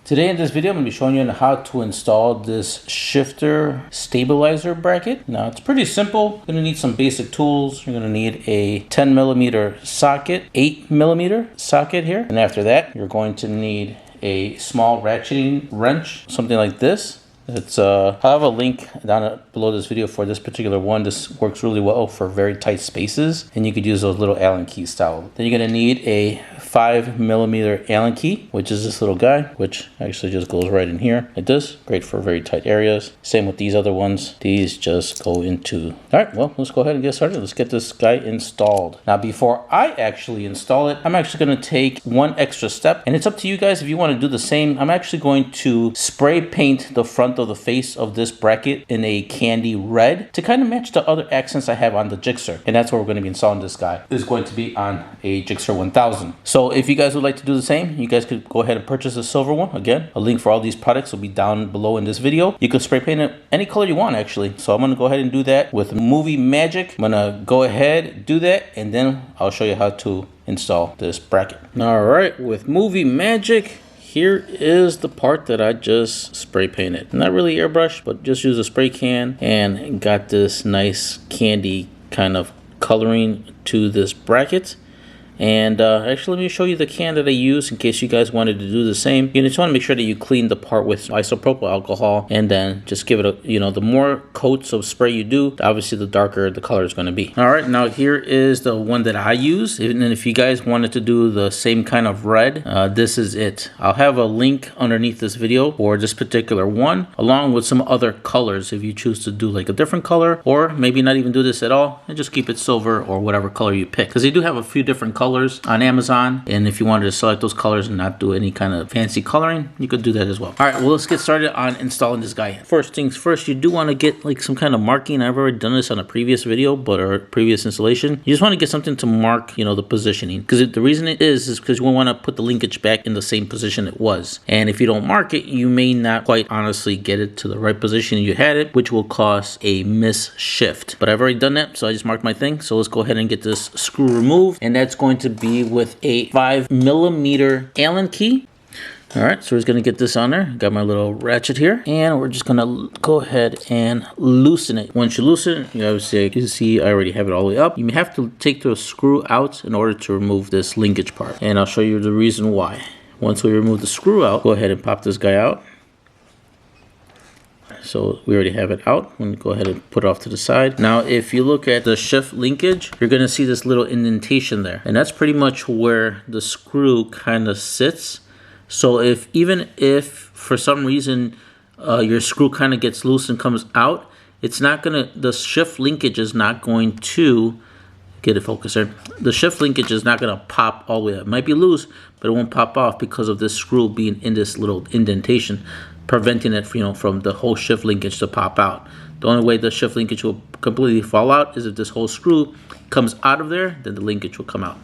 Today in this video, I'm going to be showing you how to install this shifter stabilizer bracket. Now, it's pretty simple. You're going to need some basic tools. You're going to need a 10mm socket, 8mm socket here. And after that, you're going to need a small ratcheting wrench, something like this. I'll have a link down below this video for this particular one. This works really well for very tight spaces, and you could use those little Allen key style. Then you're gonna need a 5mm Allen key, which is this little guy, which actually just goes right in here like this. Great for very tight areas. Same with these other ones. These just go into. All right, well, let's go ahead and get started. Let's get this guy installed. Now, before I actually install it, I'm actually gonna take one extra step, and it's up to you guys if you wanna do the same. I'm actually going to spray paint the front of the face of this bracket in a candy red to kind of match the other accents I have on the Gsxr, and that's where we're going to be installing this guy. This is going to be on a Gsxr 1000. So if you guys would like to do the same, you guys could go ahead and purchase a silver one. Again, a link for all these products will be down below in this video. You can spray paint it any color you want, actually. So I'm going to go ahead and do that with Movie Magic. I'm going to go ahead, do that, and then I'll show you how to install this bracket. All right, with Movie Magic, here is the part that I just spray painted. Not really airbrush, but just use a spray can and got this nice candy kind of coloring to this bracket. And actually, let me show you the can that I use in case you guys wanted to do the same. You just want to make sure that you clean the part with isopropyl alcohol, and then just give it a, the more coats of spray you do, obviously the darker the color is going to be. All right, now here is the one that I use. And if you guys wanted to do the same kind of red, this is it. I'll have a link underneath this video for this particular one, along with some other colors if you choose to do like a different color, or maybe not even do this at all and just keep it silver or whatever color you pick, because they do have a few different colors on Amazon, and if you wanted to select those colors and not do any kind of fancy coloring, you could do that as well. All right, well, let's get started on installing this guy. First things first, you do want to get like some kind of marking. I've already done this on a previous video, or previous installation. You just want to get something to mark, the positioning, because the reason it is because you want to put the linkage back in the same position it was. And if you don't mark it, you may not quite honestly get it to the right position you had it, which will cause a miss shift. But I've already done that, so I just marked my thing. So let's go ahead and get this screw removed, and that's going to be with a 5mm Allen key. All right, so we're just gonna get this on there. Got my little ratchet here, and we're just gonna go ahead and loosen it. Once you loosen it, obviously you can see I already have it all the way up. You have to take the screw out in order to remove this linkage part, and I'll show you the reason why. Once we remove the screw out, go ahead and pop this guy out. So we already have it out. I'm gonna go ahead and put it off to the side. Now, if you look at the shift linkage, you're gonna see this little indentation there. And that's pretty much where the screw kind of sits. So even if for some reason your screw kind of gets loose and comes out, the shift linkage is not going to, get it focused there. The shift linkage is not gonna pop all the way up. It might be loose, but it won't pop off because of this screw being in this little indentation, preventing it from the whole shift linkage to pop out. The only way the shift linkage will completely fall out is if this whole screw comes out of there, then the linkage will come out.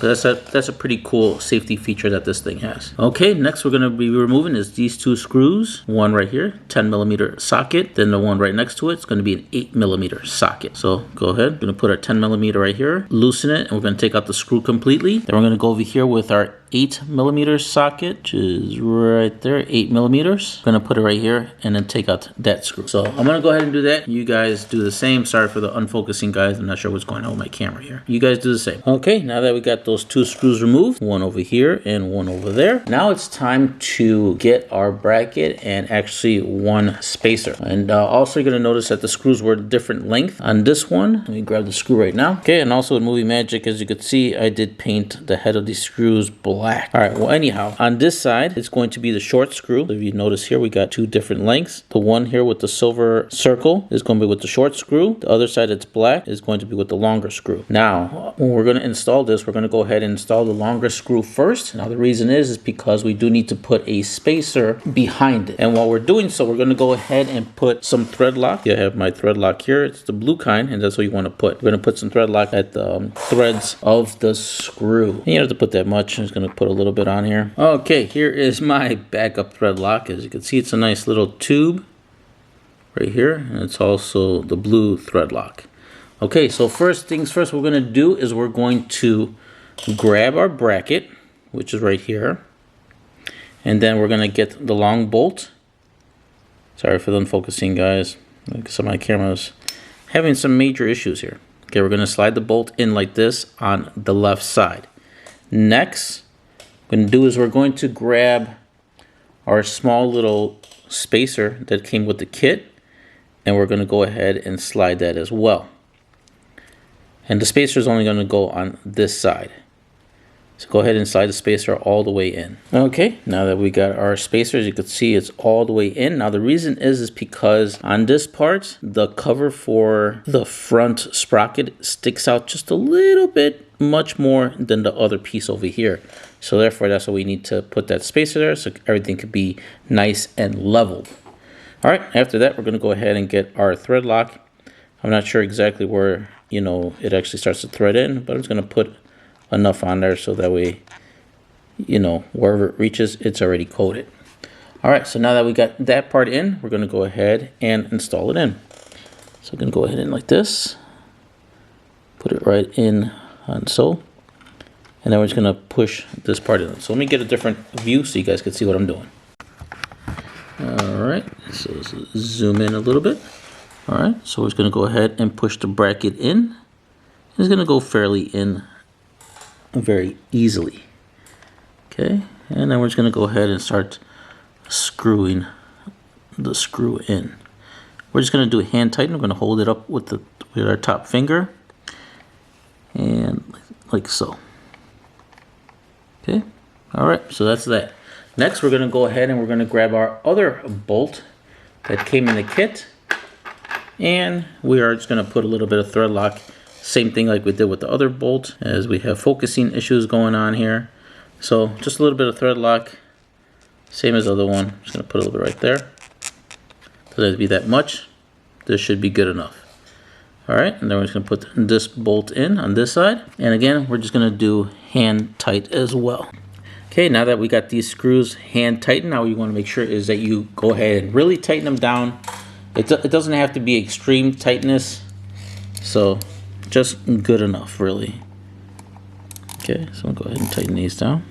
But that's a pretty cool safety feature that this thing has. Okay, next we're going to be removing is these two screws. One right here, 10mm socket. Then the one right next to it is going to be an 8mm socket. So go ahead, we're going to put our 10mm right here, loosen it, and we're going to take out the screw completely. Then we're going to go over here with our 8mm socket, which is right there, 8mm. I'm gonna put it right here and then take out that screw. So I'm gonna go ahead and do that. You guys do the same. Sorry for the unfocusing, guys. I'm not sure what's going on with my camera here. You guys do the same. Okay, now that we got those two screws removed, one over here and one over there, now it's time to get our bracket and actually one spacer. And also you're gonna notice that the screws were different length on this one. Let me grab the screw right now. Okay, and also with Movie Magic, as you can see, I did paint the head of these screws black. All right, well, anyhow, on this side, it's going to be the short screw. If you notice here, we got two different lengths. The one here with the silver circle is going to be with the short screw. The other side that's black is going to be with the longer screw. Now, when we're going to install this, we're going to go ahead and install the longer screw first. Now, the reason is because we do need to put a spacer behind it. And while we're doing so, we're going to go ahead and put some thread lock. I have my thread lock here. It's the blue kind, and that's what you want to put. We're going to put some thread lock at the threads of the screw. And you don't have to put that much. I'm just going to put a little bit on here. Okay, here is my backup thread lock. As you can see, it's a nice little tube right here, and it's also the blue thread lock. Okay, so first things first, what we're going to do is we're going to grab our bracket, which is right here, And then we're gonna get the long bolt. Sorry for the unfocusing, guys. Some of my camera's having some major issues here. Okay, we're gonna slide the bolt in like this on the left side. Next, what we're gonna do is we're going to grab our small little spacer that came with the kit, and we're gonna go ahead and slide that as well. And the spacer is only gonna go on this side. So go ahead and slide the spacer all the way in. Okay, now that we got our spacers, you can see it's all the way in. Now the reason is because on this part, the cover for the front sprocket sticks out just a little bit much more than the other piece over here. So therefore, that's why we need to put that spacer there so everything could be nice and leveled. All right, after that, we're gonna go ahead and get our thread lock. I'm not sure exactly where, you know, it actually starts to thread in, but I'm just gonna put enough on there so that way, you know, wherever it reaches, it's already coated. All right, so now that we got that part in, we're gonna go ahead and install it in. So I'm gonna go ahead in like this, put it right in on so, and then we're just gonna push this part in. So let me get a different view so you guys can see what I'm doing. All right, so let's zoom in a little bit. All right, so we're just gonna go ahead and push the bracket in. It's gonna go fairly in very easily. Okay, and then we're just going to go ahead and start screwing the screw in. We're just going to do a hand tighten. We're going to hold it up with our top finger and like so. Okay, all right, so that's that. Next, we're going to go ahead and we're going to grab our other bolt that came in the kit, and we are just going to put a little bit of thread lock. Same thing like we did with the other bolt, as we have focusing issues going on here. So just a little bit of thread lock, same as the other one. Just gonna put a little bit right there. Doesn't have to be that much. This should be good enough. All right, and then we're just gonna put this bolt in on this side. And again, we're just gonna do hand tight as well. Okay, now that we got these screws hand tightened, now what you wanna make sure is that you go ahead and really tighten them down. It doesn't have to be extreme tightness. So just good enough, really. Okay, so I'll go ahead and tighten these down.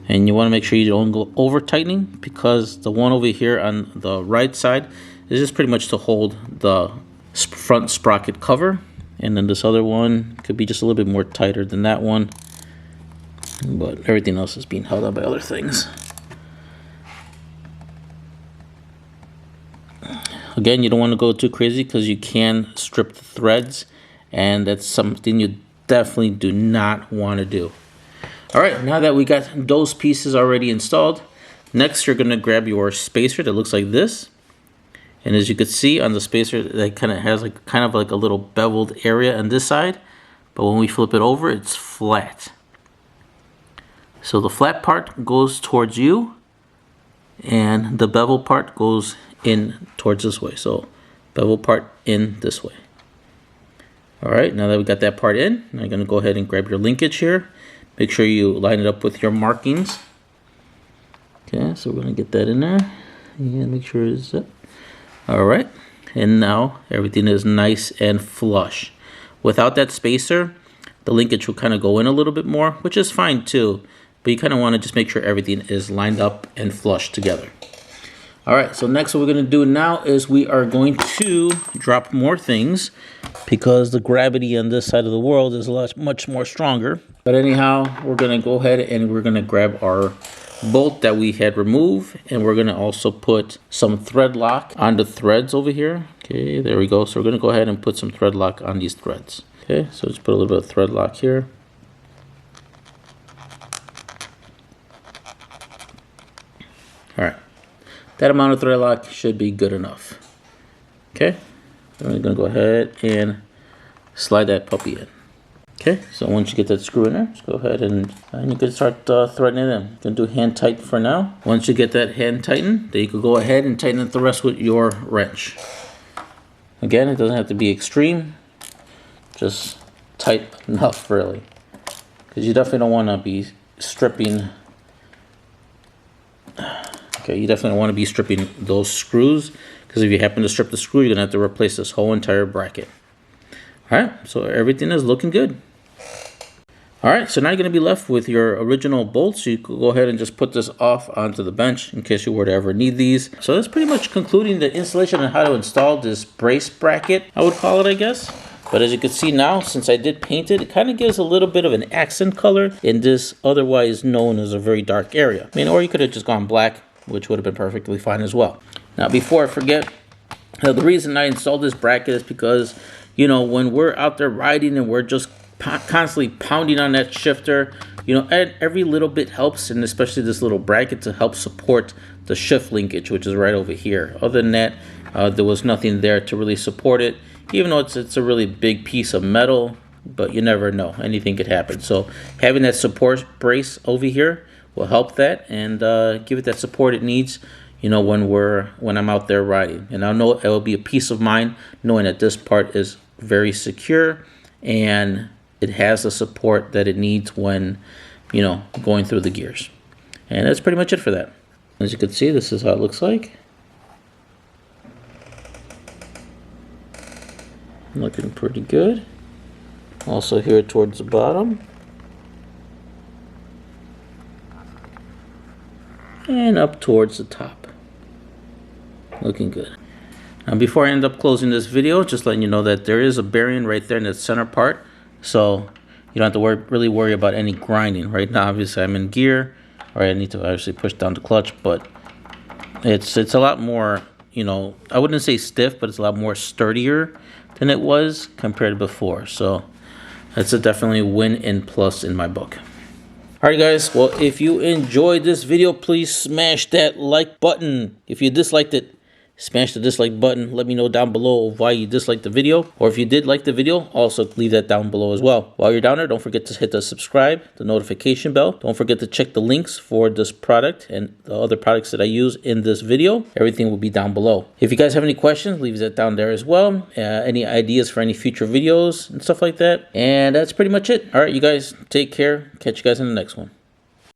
And you want to make sure you don't go over tightening, because the one over here on the right side is just pretty much to hold the front sprocket cover. And then this other one could be just a little bit more tighter than that one. But everything else is being held up by other things. Again, you don't want to go too crazy because you can strip the threads. And that's something you definitely do not want to do. All right, now that we got those pieces already installed, next you're going to grab your spacer that looks like this. And as you can see on the spacer, that kind of has kind of like a little beveled area on this side. But when we flip it over, it's flat. So the flat part goes towards you, and the bevel part goes in towards this way. So bevel part in this way. All right, now that we got that part in, I'm going to go ahead and grab your linkage here. Make sure you line it up with your markings. Okay, so we're going to get that in there. And make sure it's up. All right, and now everything is nice and flush. Without that spacer, the linkage will kind of go in a little bit more, which is fine too. But you kind of want to just make sure everything is lined up and flush together. All right, so next what we're going to do now is we are going to drop more things, because the gravity on this side of the world is much more stronger. But anyhow, we're going to go ahead and we're going to grab our bolt that we had removed, and we're going to also put some thread lock on the threads over here. Okay, there we go. So we're going to go ahead and put some thread lock on these threads. Okay, so just put a little bit of thread lock here. All right. That amount of thread lock should be good enough. Okay, then we're gonna go ahead and slide that puppy in. Okay, so once you get that screw in there, just go ahead and you can start threading it in. You can do hand tighten for now. Once you get that hand tightened, then you can go ahead and tighten it the rest with your wrench. Again, it doesn't have to be extreme, just tight enough really, because you definitely don't want to be stripping. Okay, you definitely don't want to be stripping those screws, because if you happen to strip the screw, you're going to have to replace this whole entire bracket. All right, so everything is looking good. All All right, so now you're going to be left with your original bolts. You could go ahead and just put this off onto the bench in case you were to ever need these. So that's pretty much concluding the installation on how to install this brace bracket, I would call it, I guess. But as you can see now, since I did paint it, it kind of gives a little bit of an accent color in this otherwise known as a very dark area. I mean, or you could have just gone black, which would have been perfectly fine as well. Now, before I forget, the reason I installed this bracket is because, you know, when we're out there riding and we're just constantly pounding on that shifter, you know, every little bit helps, and especially this little bracket to help support the shift linkage, which is right over here. Other than that, there was nothing there to really support it, even though it's a really big piece of metal, but you never know, anything could happen. So having that support brace over here will help that and give it that support it needs, you know, when I'm out there riding. And I know it will be a peace of mind knowing that this part is very secure and it has the support that it needs when, you know, going through the gears. And that's pretty much it for that. As you can see, this is how it looks like. Looking pretty good. Also here towards the bottom. And up towards the top. Looking good. Now before I end up closing this video, just letting you know that there is a bearing right there in the center part. So you don't have to really worry about any grinding. Right now, obviously, I'm in gear, or I need to obviously push down the clutch, but it's a lot more, you know, I wouldn't say stiff, but it's a lot more sturdier than it was compared to before. So that's a definitely win and plus in my book. All right, guys. Well, if you enjoyed this video, please smash that like button. If you disliked it, smash the dislike button. Let me know down below why you disliked the video. Or if you did like the video, also leave that down below as well. While you're down there, don't forget to hit the subscribe, the notification bell. Don't forget to check the links for this product and the other products that I use in this video. Everything will be down below. If you guys have any questions, leave that down there as well. Any ideas for any future videos and stuff like that. And that's pretty much it. All right, you guys, take care. Catch you guys in the next one.